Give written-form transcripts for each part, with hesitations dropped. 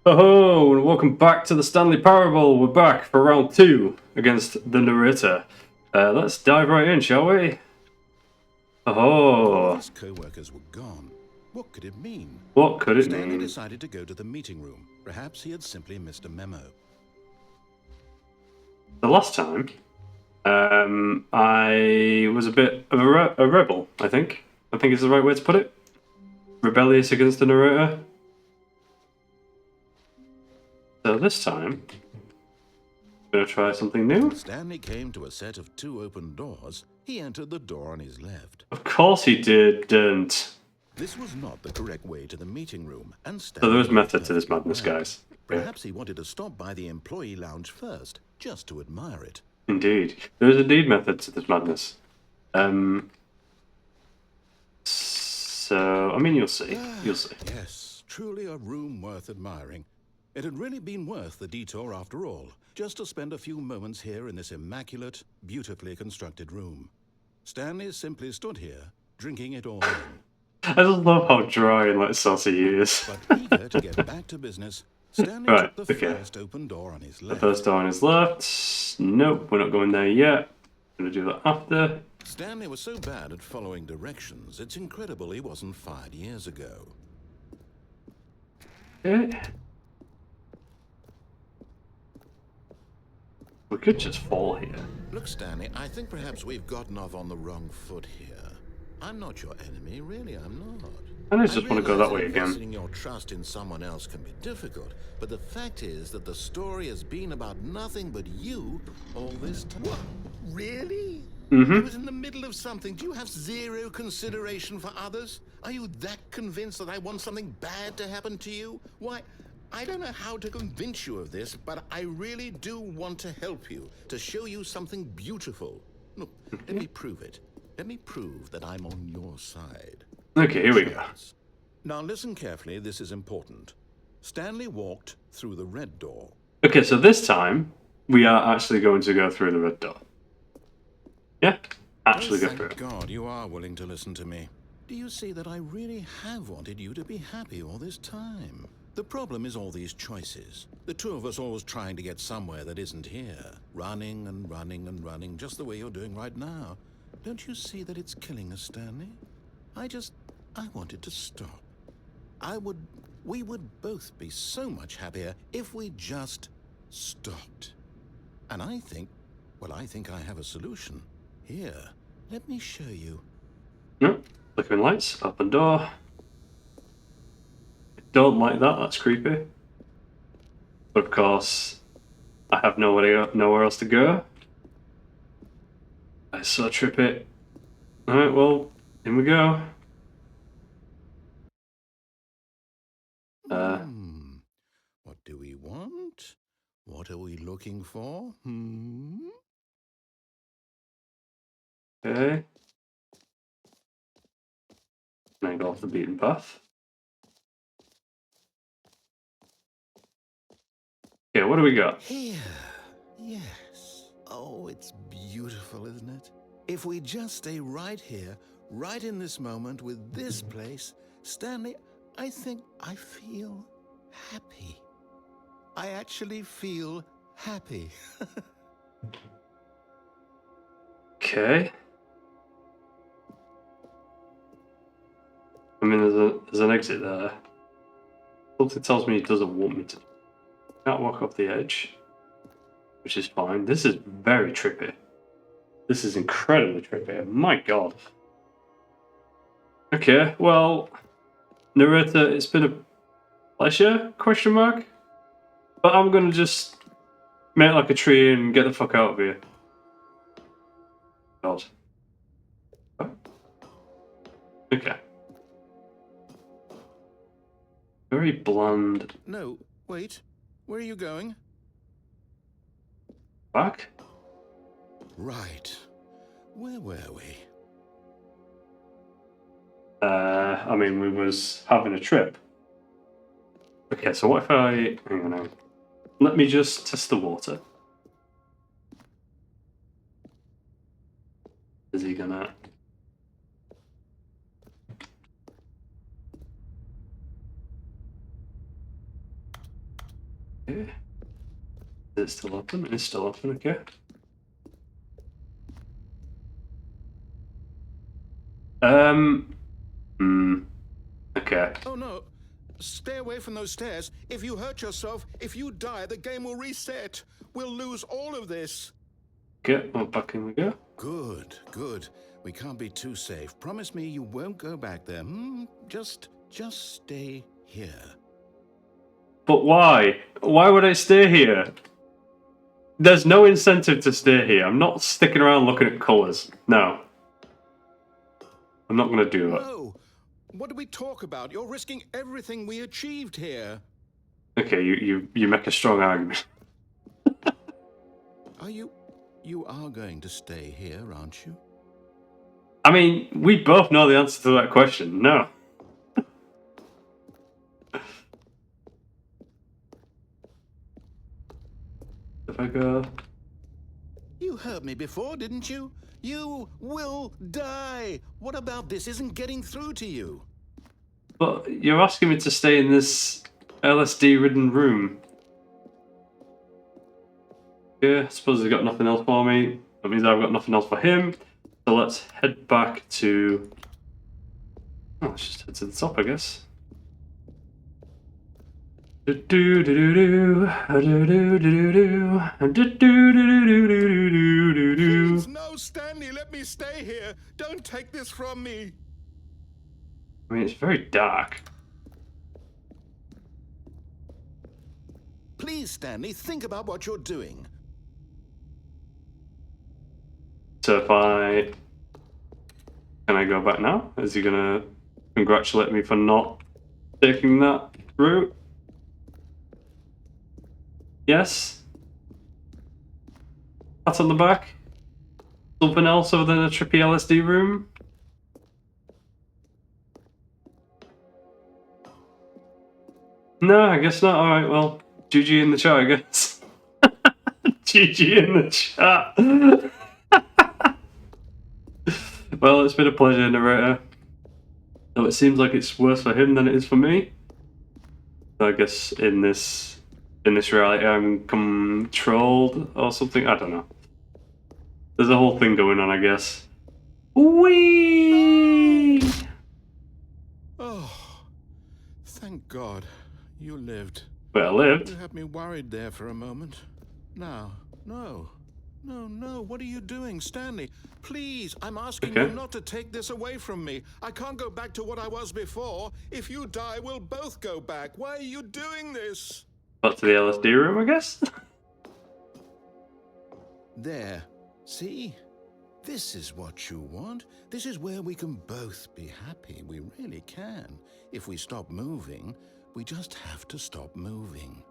Oh, and welcome back to the Stanley Parable. We're back for round 2 against the Narrator. Let's dive right in, shall we? All of Oh, his co-workers were gone. What could it mean? what could it Stanley mean? decided to go to the meeting room. Perhaps he had simply missed a memo. The last time, I was a bit of a rebel, I think. I think is the right way to put it. Rebellious against the Narrator. So this time, I'm going to try something new. Stanley came to a set of 2 open doors. He entered the door on his left. Of course he didn't. This was not the correct way to the meeting room, and So Stanley there's knew method to this perfectly madness, well. guys. Perhaps he wanted to stop by the employee lounge first, just to admire it. Indeed. There is indeed method to this madness. So, I mean, you'll see. You'll see. Yes, truly a room worth admiring. It had really been worth the detour after all, just to spend a few moments here in this immaculate, beautifully constructed room. Stanley simply stood here, drinking it all in. I just love how dry and like saucy he is. But eager to get back to business, Stanley Right, took the okay. first open door on his The left. first door on his left. Nope, we're not going there yet. I'm going to do that after. Stanley was so bad at following directions, it's incredible he wasn't fired years ago. Okay. We could just fall here. Look, Stanley, I think perhaps we've gotten off on the wrong foot here. I'm not your enemy, really, I'm not. I just want to go that way again. Investing your trust in someone else can be difficult, but the fact is that the story has been about nothing but you all this time. What? Really? I was in the middle of something. Do you have zero consideration for others? Are you that convinced that I want something bad to happen to you? Why, I don't know how to convince you of this, but I really do want to help you, to show you something beautiful. Look, let me prove it. Let me prove that I'm on your side. Okay, here we go. Now listen carefully, this is important. Stanley walked through the red door. Okay, so this time, we are actually going to go through the red door. Yeah, actually go through it. Thank God you are willing to listen to me. Do you see that I really have wanted you to be happy all this time? The problem is all these choices. The two of us always trying to get somewhere that isn't here. Running and running and running, just the way you're doing right now. Don't you see that it's killing us, Stanley? I wanted to stop. We would both be so much happier if we just stopped. And I think I have a solution. Here, let me show you. Nope. Flickering lights, open door. I don't like that, that's creepy. But of course, I have nowhere else to go. I so trip it. Alright, well, in we go. What do we want? What are we looking for? Okay. Now go off the beaten path. Okay, what do we got? Here. Yes. Oh, it's beautiful, isn't it? If we just stay right here, right in this moment with this place, Stanley, I think I feel happy. I actually feel happy. Okay. I mean, there's an exit there. Something tells me he doesn't want me to. Can't walk off the edge, which is fine. This is very trippy. This is incredibly trippy. My God. Okay, well, Narrator, it's been a pleasure? Question mark. But I'm gonna just melt like a tree and get the fuck out of here. God. Okay. Very bland. No, wait. Where are you going? Back? Right. Where were we? I mean, we was having a trip. Okay, so what if I... Hang on. Let me just test the water. Is he gonna... Okay. Is it still open? It's still open, okay. Okay. Oh no. Stay away from those stairs. If you hurt yourself, if you die, the game will reset. We'll lose all of this. Okay, well, back in we go. Good, good. We can't be too safe. Promise me you won't go back there. Just stay here. But why? Why would I stay here? There's no incentive to stay here. I'm not sticking around looking at colours. No. I'm not going to do that. No. What do we talk about? You're risking everything we achieved here. Okay, you make a strong argument. You are going to stay here, aren't you? I mean, we both know the answer to that question. No. If I go... You heard me before, didn't you? You will die. What about this isn't getting through to you? But you're asking me to stay in this LSD-ridden room. Yeah, I suppose he's got nothing else for me. That means I've got nothing else for him. So let's head back to... Oh, let's just head to the top, I guess. Please, no, Stanley, let me stay here. Don't take this from me. I mean, it's very dark. Please, Stanley, think about what you're doing. So if I... Can I go back now? Is he gonna congratulate me for not taking that route? Yes? Pat on the back? Something else other than a trippy LSD room? No, I guess not. Alright, well, GG in the chat, I guess. GG in the chat. Well, it's been a pleasure, Narrator. Though it seems like it's worse for him than it is for me. So I guess in this reality I'm controlled or something. I don't know. There's a whole thing going on, I guess. Whee! Oh, thank God you lived. But I lived. You had me worried there for a moment. Now, no, what are you doing, Stanley? Please, I'm asking you not to take this away from me. I can't go back to what I was before. If you die, we'll both go back. Why are you doing this? Back to the LSD room, I guess? There. See? This is what you want. This is where we can both be happy. We really can. If we stop moving, we just have to stop moving.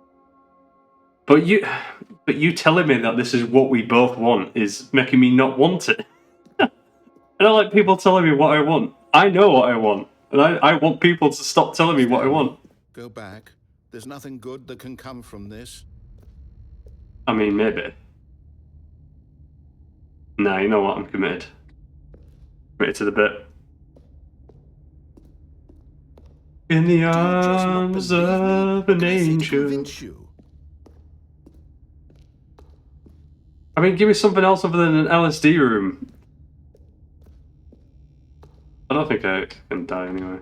But you telling me that this is what we both want is making me not want it. I don't like people telling me what I want. I know what I want. And I want people to stop telling me what I want. Go back. There's nothing good that can come from this. I mean, maybe. Nah, you know what? I'm committed. Committed to the bit. In the arms of an angel. I mean, give me something else other than an LSD room. I don't think I can die anyway.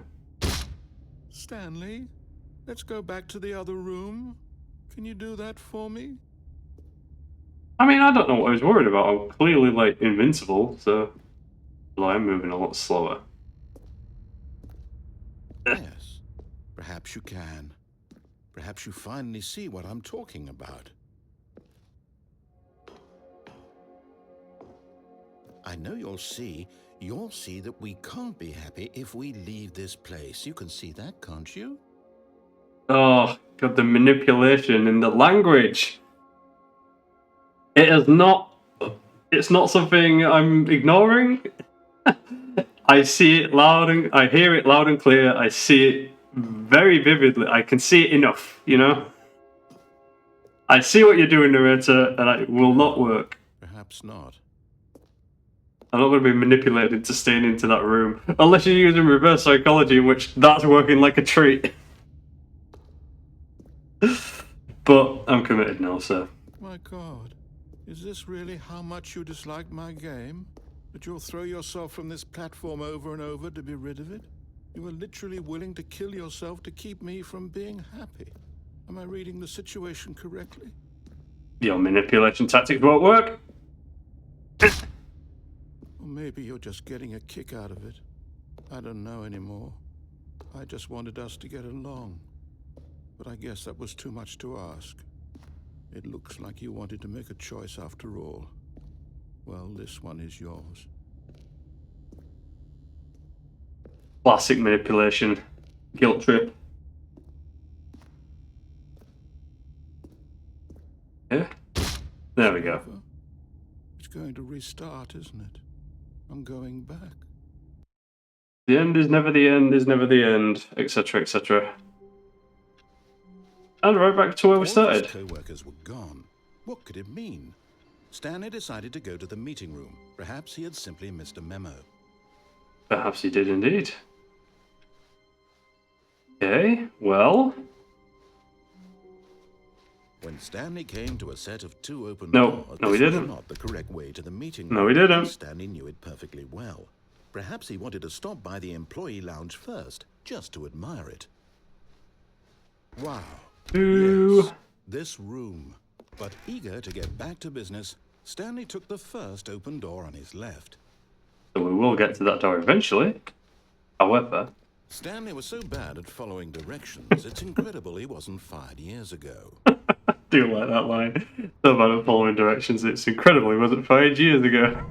Stanley, let's go back to the other room. Can you do that for me? I mean, I don't know what I was worried about. I'm clearly, like, invincible, so... Well, I'm moving a lot slower. Yes, perhaps you can. Perhaps you finally see what I'm talking about. I know you'll see that we can't be happy if we leave this place. You can see that, can't you? Oh, God, the manipulation in the language. It's not something I'm ignoring. I see it I hear it loud and clear. I see it very vividly. I can see it enough, you know? I see what you're doing, Narrator, and it will not work. Perhaps not. I'm not going to be manipulated into staying into that room. Unless you're using reverse psychology, in which that's working like a treat. But I'm committed now, so. My God, is this really how much you dislike my game? That you'll throw yourself from this platform over and over to be rid of it? You are literally willing to kill yourself to keep me from being happy. Am I reading the situation correctly? Your manipulation tactics won't work. Or maybe you're just getting a kick out of it. I don't know anymore. I just wanted us to get along. But I guess that was too much to ask. It looks like you wanted to make a choice after all. Well, this one is yours. Classic manipulation. Guilt trip. Yeah. There we go. It's going to restart, isn't it? I'm going back. The end is never the end, is never the end, etc., etc. And right back to where we started. All his co-workers were gone. What could it mean? Stanley decided to go to the meeting room. Perhaps he had simply missed a memo. Perhaps he did indeed. Okay, well. When Stanley came to a set of two open No, doors, no, he this was didn't. not the correct way to the meeting room. No, he didn't. Stanley knew it perfectly well. Perhaps he wanted to stop by the employee lounge first, just to admire it. Wow. Ooh. Yes, this room. But eager to get back to business, Stanley took the first open door on his left. So we will get to that door eventually. However, Stanley was so bad at following directions, it's incredible he wasn't fired years ago. I do like that line. So bad at following directions, it's incredible he wasn't fired years ago.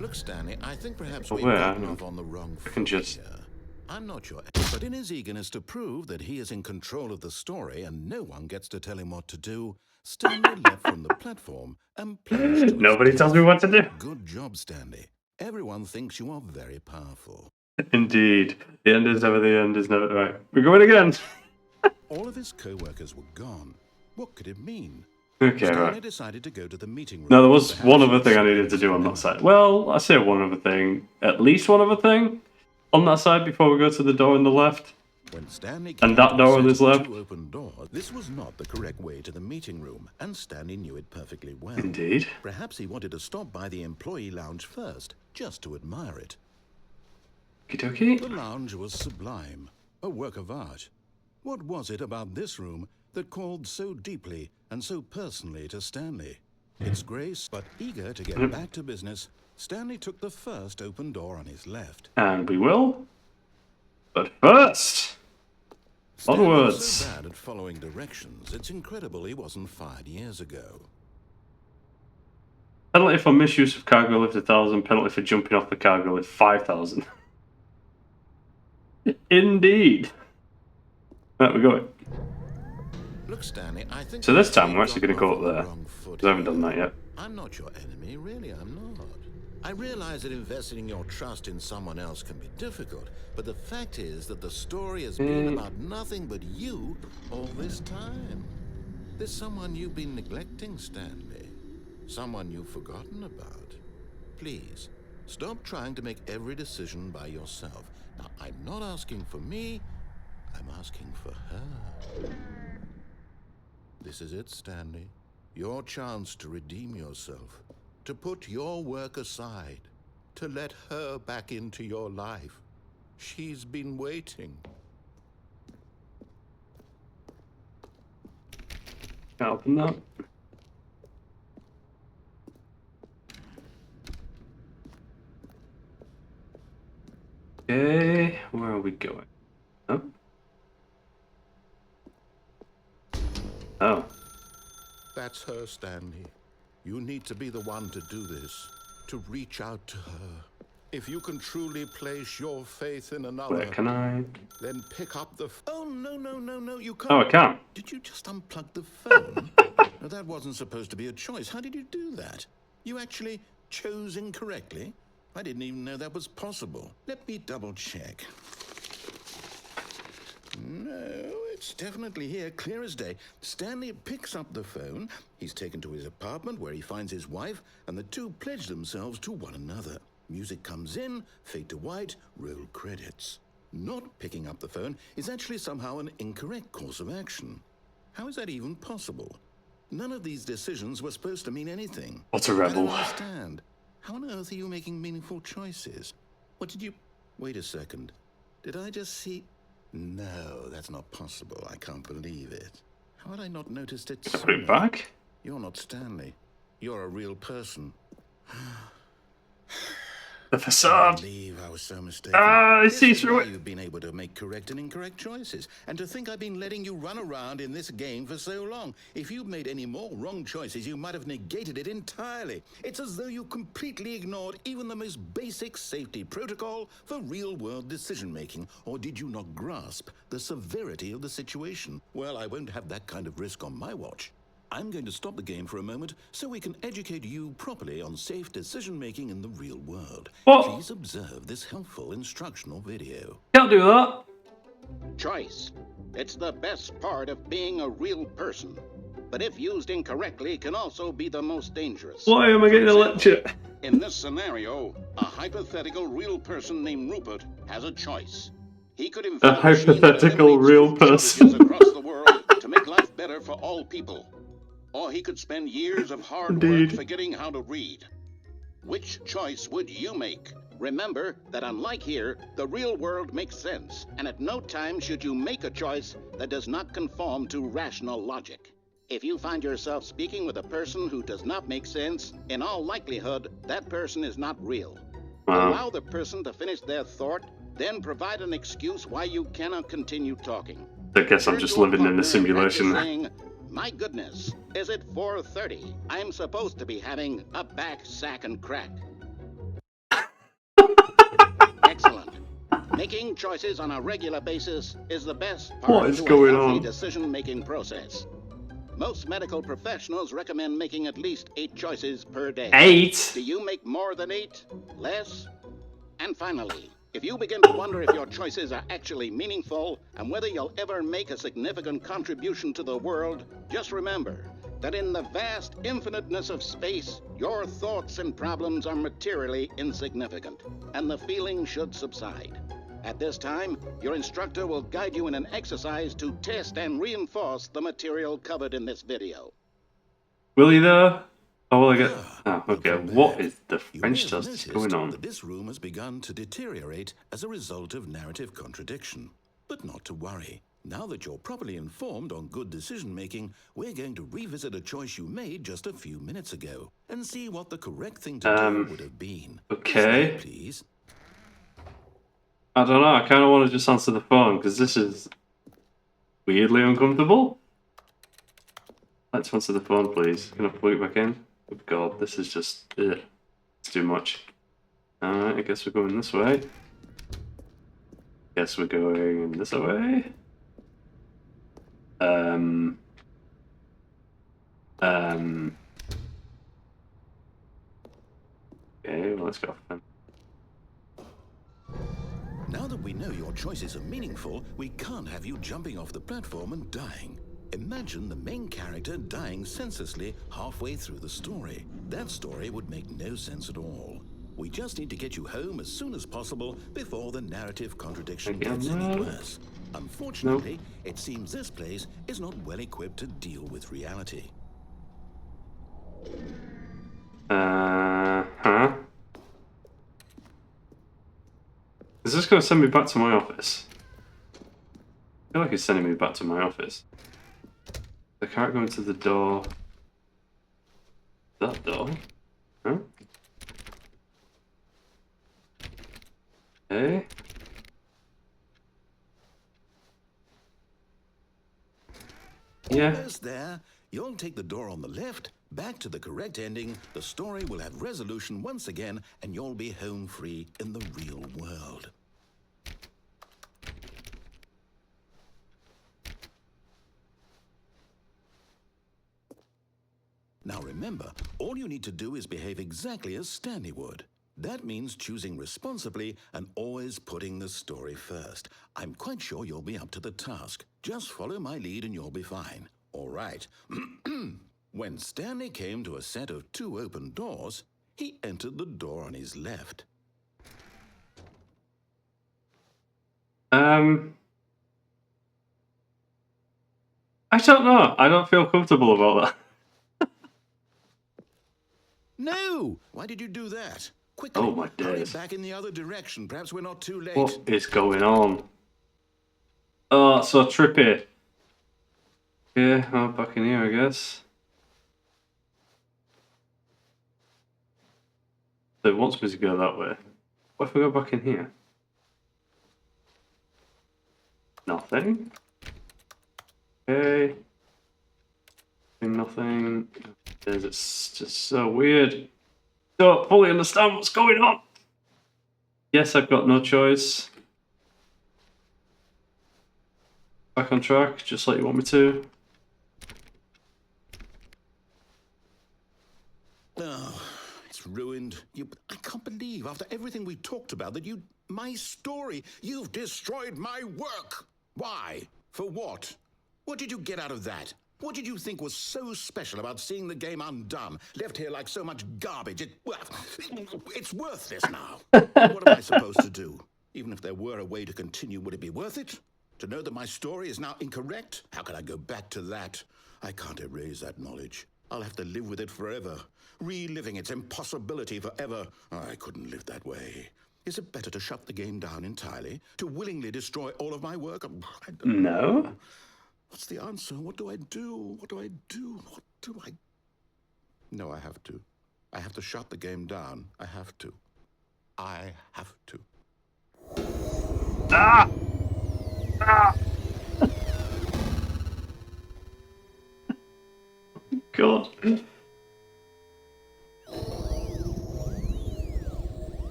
Look, Stanley, I think perhaps Oh, we've where? gotten off on the wrong I can foot just- here. I'm not your... But in his eagerness to prove that he is in control of the story and no one gets to tell him what to do, Stanley left from the platform and plunged to his Nobody tells me what to do. Good job, Stanley. Everyone thinks you are very powerful. Indeed. The end is never the end, is never... Right, we're going again. All of his co-workers were gone. What could it mean? Okay, Stanley right. decided to go to the meeting room. Now, there was Perhaps one he other thing I was needed to do on that side. Well, I say one other thing. At least one other thing on that side before we go to the door on the left. When Stanley And came that to door the on set his of left. two open doors, this was not the correct way to the meeting room, and Stanley knew it perfectly well. Indeed. Perhaps he wanted to stop by the employee lounge first, just to admire it. Okie The dokie. lounge was sublime, a work of art. What was it about this room that called so deeply and so personally to Stanley? Its grace, but eager to get back to business, Stanley took the first open door on his left. And we will. But first, Stanley was onwards. so bad at following directions, it's incredible he wasn't fired years ago. Penalty for misuse of cargo lift 1,000. Penalty for jumping off the cargo lift 5,000. Indeed. Right, we're going. Look, Stanley, I think... So this time we've we're actually going to gotten go off up on the there. wrong foot Because I haven't here. done that yet. I'm not your enemy, really, I'm not. I realize that investing your trust in someone else can be difficult, but the fact is that the story has been about nothing but you all this time. There's someone you've been neglecting, Stanley. Someone you've forgotten about. Please, stop trying to make every decision by yourself. Now, I'm not asking for me, I'm asking for her. This is it, Stanley. Your chance to redeem yourself. To put your work aside, to let her back into your life. She's been waiting. Can't open that. Okay, where are we going? Oh. Oh. That's her, Stanley. You need to be the one to do this, to reach out to her. If you can truly place your faith in another, Where can I? then pick up the Oh, no, you can't. Oh, I can't. Did you just unplug the phone? No, that wasn't supposed to be a choice. How did you do that? You actually chose incorrectly? I didn't even know that was possible. Let me double check. No, it's definitely here, clear as day. Stanley picks up the phone. He's taken to his apartment where he finds his wife, and the two pledge themselves to one another. Music comes in, fade to white, roll credits. Not picking up the phone is actually somehow an incorrect course of action. How is that even possible? None of these decisions were supposed to mean anything. What a I rebel. don't understand. How on earth are you making meaningful choices? What did you... Wait a second. Did I just see... No, that's not possible. I can't believe it. How had I not noticed it Put it sooner? back. You're not Stanley. You're a real person. The I facade. believe I was so mistaken. Ah, I This see is through why it. you've been able to make correct and incorrect choices. And to think I've been letting you run around in this game for so long. If you'd made any more wrong choices, you might have negated it entirely. It's as though you completely ignored even the most basic safety protocol for real-world decision-making. Or did you not grasp the severity of the situation? Well, I won't have that kind of risk on my watch. I'm going to stop the game for a moment so we can educate you properly on safe decision-making in the real world. What? Please observe this helpful instructional video. Can't do that. Choice. It's the best part of being a real person. But if used incorrectly, can also be the most dangerous. Why am I getting a For lecture? example, in this scenario, a hypothetical real person named Rupert has a choice. He could invent A a machine that hypothetical eliminates real food person. shortages across the world to make life better for all people. Or he could spend years of hard Indeed. work forgetting how to read. Which choice would you make? Remember that unlike here, the real world makes sense, and at no time should you make a choice that does not conform to rational logic. If you find yourself speaking with a person who does not make sense, in all likelihood, that person is not real. Wow. Allow the person to finish their thought, then provide an excuse why you cannot continue talking. I guess I'm Turn just to a living in a partner and practice simulation. saying, "My goodness, is it 4:30? I'm supposed to be having a back, sack, and crack." Excellent. Making choices on a regular basis is the best What part is to going a healthy on? decision-making process. Most medical professionals recommend making at least 8 choices per day. 8? Do you make more than 8? Less? And finally, if you begin to wonder if your choices are actually meaningful and whether you'll ever make a significant contribution to the world, just remember that in the vast infiniteness of space, your thoughts and problems are materially insignificant, and the feeling should subside. At this time, your instructor will guide you in an exercise to test and reinforce the material covered in this video. Will he though? Oh, will I get... Oh, okay. Welcome What back. is the You may French have justice noticed going on? that this room has begun to deteriorate as a result of narrative contradiction. But not to worry. Now that you're properly informed on good decision-making, we're going to revisit a choice you made just a few minutes ago and see what the correct thing to do would have been. Okay. This way, please. I don't know. I kind of want to just answer the phone because this is weirdly uncomfortable. Let's answer the phone, please. Can I plug it back in? Oh god, this is just... Ugh. It's too much. Alright, I guess we're going this way. Guess we're going this way. Okay, well, let's go. Now that we know your choices are meaningful, we can't have you jumping off the platform and dying. Imagine the main character dying senselessly halfway through the story. That story would make no sense at all. We just need to get you home as soon as possible before the narrative contradiction Again, gets any no. worse. Unfortunately, it seems this place is not well equipped to deal with reality. Huh? Is this going to send me back to my office? I feel like it's sending me back to my office. I can't go into the door. That door? Huh? Okay. Yeah. Almost there. You'll take the door on the left, back to the correct ending, the story will have resolution once again, and you'll be home free in the real world. Now remember, all you need to do is behave exactly as Stanley would. That means choosing responsibly and always putting the story first. I'm quite sure you'll be up to the task. Just follow my lead and you'll be fine. All right. When Stanley came to a set of 2 open doors, he entered the door on his left. I don't know. I don't feel comfortable about that. No! Why did you do that? Quickly, Oh my hurry days. back in the other direction. Perhaps we're not too late. What is going on? Oh, so trippy. Okay, I'm back in here, I guess. So it wants me to go that way. What if I go back in here? Nothing. Okay. Nothing. It's just so weird. Don't fully understand what's going on. Yes, I've got no choice. Back on track, just like you want me to. Oh, it's ruined. I can't believe, after everything we talked about, that my story, you've destroyed my work. Why? For what? What did you get out of that? What did you think was so special about seeing the game undone, left here like so much garbage? It's worthless now. What am I supposed to do? Even if there were a way to continue, would it be worth it? To know that my story is now incorrect? How can I go back to that? I can't erase that knowledge. I'll have to live with it forever, reliving its impossibility forever. I couldn't live that way. Is it better to shut the game down entirely? To willingly destroy all of my work? I don't No. know. What's the answer? What do I do? What do I do? What do I... No, I have to. I have to shut the game down. I have to. I have to. Ah! Ah! God.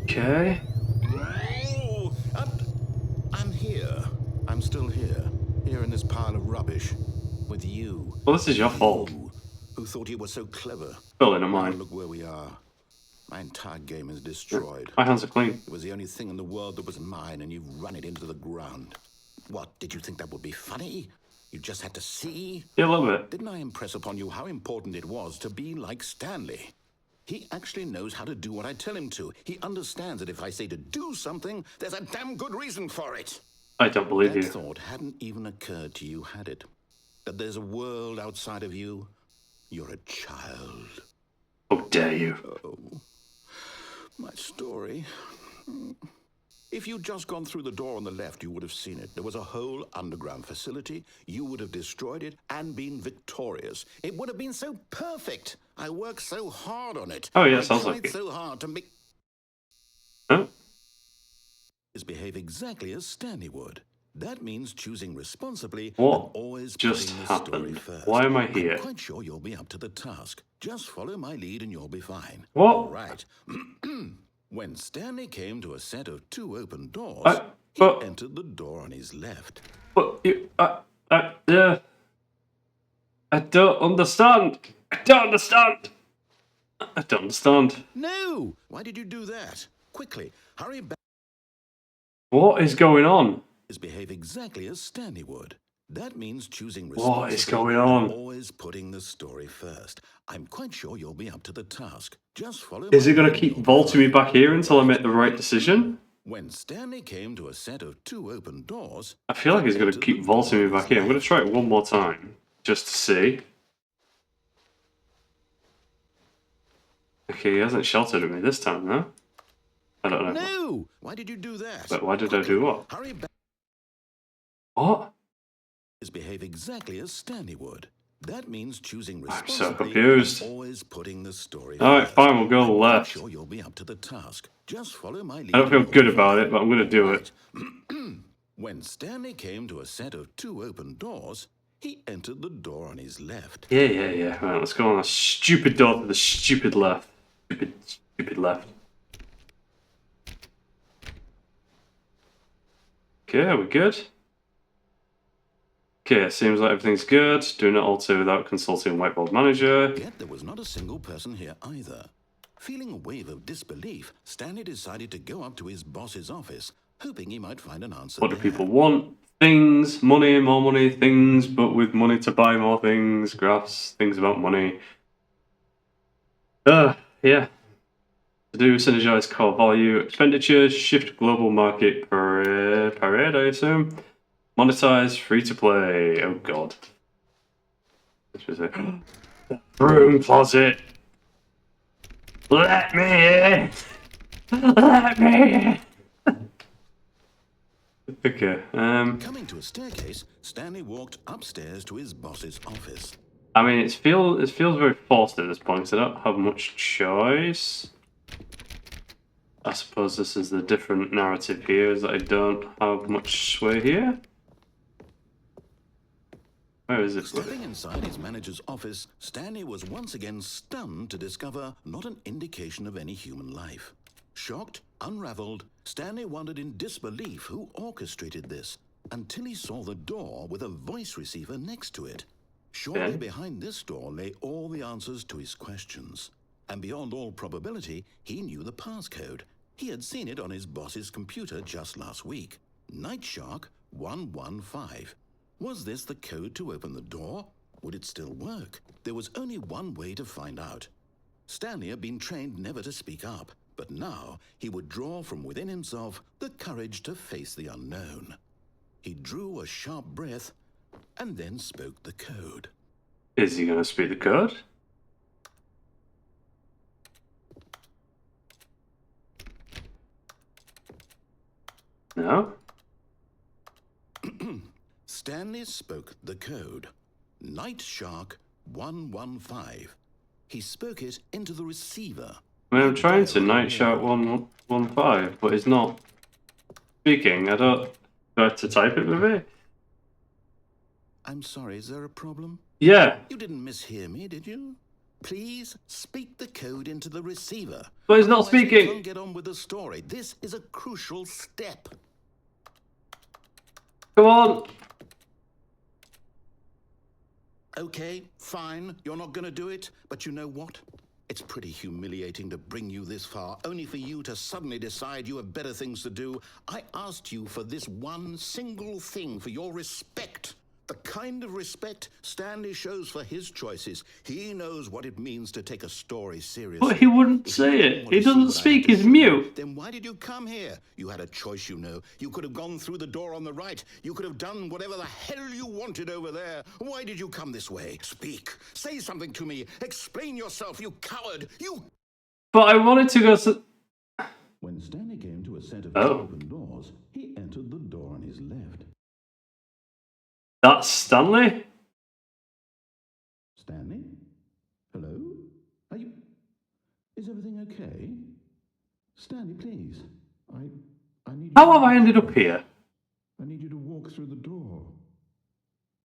Okay. Oh, I'm here. I'm still here. Here in this pile of rubbish. With you. Well, this is your fault. You, who thought you were so clever. Totally not Now mine. look where we are. My entire game is destroyed. My hands are clean. It was the only thing in the world that was mine, and you've run it into the ground. What, did you think that would be funny? You just had to see? Yeah, a little bit. Didn't I impress upon you how important it was to be like Stanley? He actually knows how to do what I tell him to. He understands that if I say to do something, there's a damn good reason for it. I don't believe That you. thought hadn't even occurred to you, had it? That there's a world outside of you? You're a child. How dare you? Oh, my story. If you'd just gone through the door on the left, you would have seen it. There was a whole underground facility. You would have destroyed it and been victorious. It would have been so perfect. I worked so hard on it. Oh, yeah, I sounds tried like it. so hard to make... Huh? Behave exactly as Stanley would. That means choosing responsibly What and always just putting the story happened? first. Why am I here? I'm quite sure you'll be up to the task. Just follow my lead and you'll be fine. What? All right. When Stanley came to a set of 2 open doors, he but- entered the door on his left. But you, I don't understand. I don't understand. I don't understand. No! Why did you do that? Quickly, hurry back. What is going on? Behave exactly as Stanley would. That means choosing What is responsibly going on? and always putting the story first. I'm quite sure you'll be up to the task. Just follow. Is my it going to lead keep and you'll be vaulting me fine. back here until I make the right decision? When Stanley came to a set of 2 open doors, I feel like he he's going to entered keep the vaulting me door on back his here. I'm going to left. try it one more time, just to see. Okay, he hasn't shouted at me this time, though. I don't know. No! Why did you do that? But why did I do what? Hurry back. What? Behave exactly as Stanley would. That means choosing I'm responsibly so confused. and always putting the story Alright, first. fine, we'll go I'm quite left. sure you'll be up to the task. Just follow my lead. I don't feel and you'll good be about fine. it, but I'm going to do it. Right. When Stanley came to a set of 2 open doors, he entered the door on his left. Yeah. Right, let's go on a stupid door to the stupid left. Stupid left. Okay, are we good? Okay, it seems like everything's good. Doing it also without consulting Whiteboard Manager. Yet there was not a single person here either. Feeling a wave of disbelief, Stanley decided to go up to his boss's office, hoping he might find an answer What do there. people want? Things, money, more money, things, but with money to buy more things, graphs, things about money. Yeah. To do synergize core value, expenditure, shift global market parade, I assume. Monetize, free to play. Oh god. This was a broom closet. Let me in. Let me in. Okay. Coming to a staircase, Stanley walked upstairs to his boss's office. I mean, it feels very forced at this point, so I don't have much choice. I suppose this is the different narrative here, is that I don't have much sway here. Where is it? Stepping inside his manager's office, Stanley was once again stunned to discover not an indication of any human life. Shocked, unraveled, Stanley wondered in disbelief who orchestrated this, until he saw the door with a voice receiver next to it. Surely behind this door lay all the answers to his questions. And beyond all probability, he knew the passcode. He had seen it on his boss's computer just last week. Night Shark 115. Was this the code to open the door? Would it still work? There was only one way to find out. Stanley had been trained never to speak up, but now he would draw from within himself the courage to face the unknown. He drew a sharp breath and then spoke the code. Is he going to speak the code? No? Stanley spoke the code. Night Shark 115. He spoke it into the receiver. I mean, I'm trying to Night Shark 115, but it's not speaking. I don't... Do I have to type it with it? I'm sorry, is there a problem? Yeah. You didn't mishear me, did you? Please speak the code into the receiver. But it's not Otherwise, we speaking. can't get on with the story. This is a crucial step. Come on. Okay, fine, you're not gonna do it, but you know what? It's pretty humiliating to bring you this far, only for you to suddenly decide you have better things to do. I asked you for this one single thing, for your respect. The kind of respect Stanley shows for his choices. He knows what it means to take a story seriously. But he wouldn't say it. He doesn't speak, he's mute. Then why did you come here? You had a choice, you know. You could have gone through the door on the right. You could have done whatever the hell you wanted over there. Why did you come this way? Speak. Say something to me. Explain yourself, you coward. You... But I wanted to go to... When Stanley came to a set of open doors, he entered the door on his left. That's Stanley? Stanley? Hello? Are you... Is everything okay? Stanley, please. I need... How have I ended up here? I need you to walk through the door.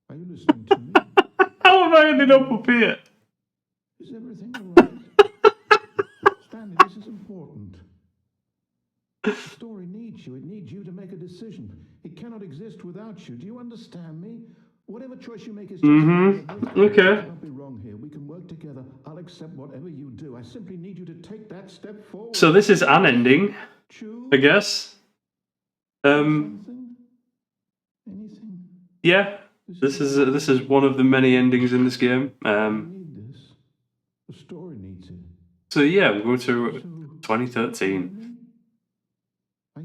Are you listening to me? How have I ended up here? Is everything all right? Stanley, this is important. The story needs you. It needs you to make a decision. It cannot exist without you. Do you understand me? Whatever choice you make is just... Okay. Don't be wrong here. We can work together. I'll accept whatever you do. I simply need you to take that step forward. So this is an ending, I guess. Anything? Yeah. This is one of the many endings in this game. Need this. The story needs it. So yeah, we're going to 2013.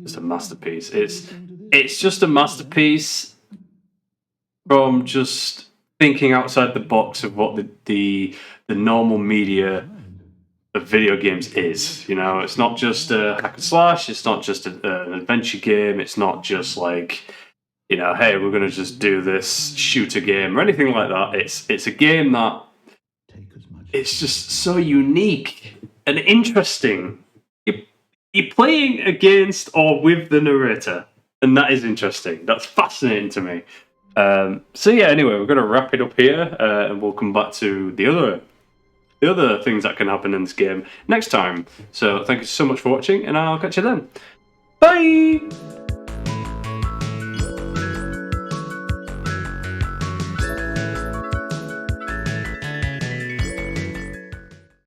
It's a masterpiece. It's just a masterpiece from just thinking outside the box of what the normal media of video games is. You know, it's not just a hack and slash. It's not just an adventure game. It's not just like, you know, hey, we're going to just do this shooter game or anything like that. It's a game that it's just so unique and interesting. You're playing against or with the narrator, and that is interesting. That's fascinating to me. So yeah, anyway, we're going to wrap it up here, and we'll come back to the other things that can happen in this game next time. So thank you so much for watching, and I'll catch you then. Bye!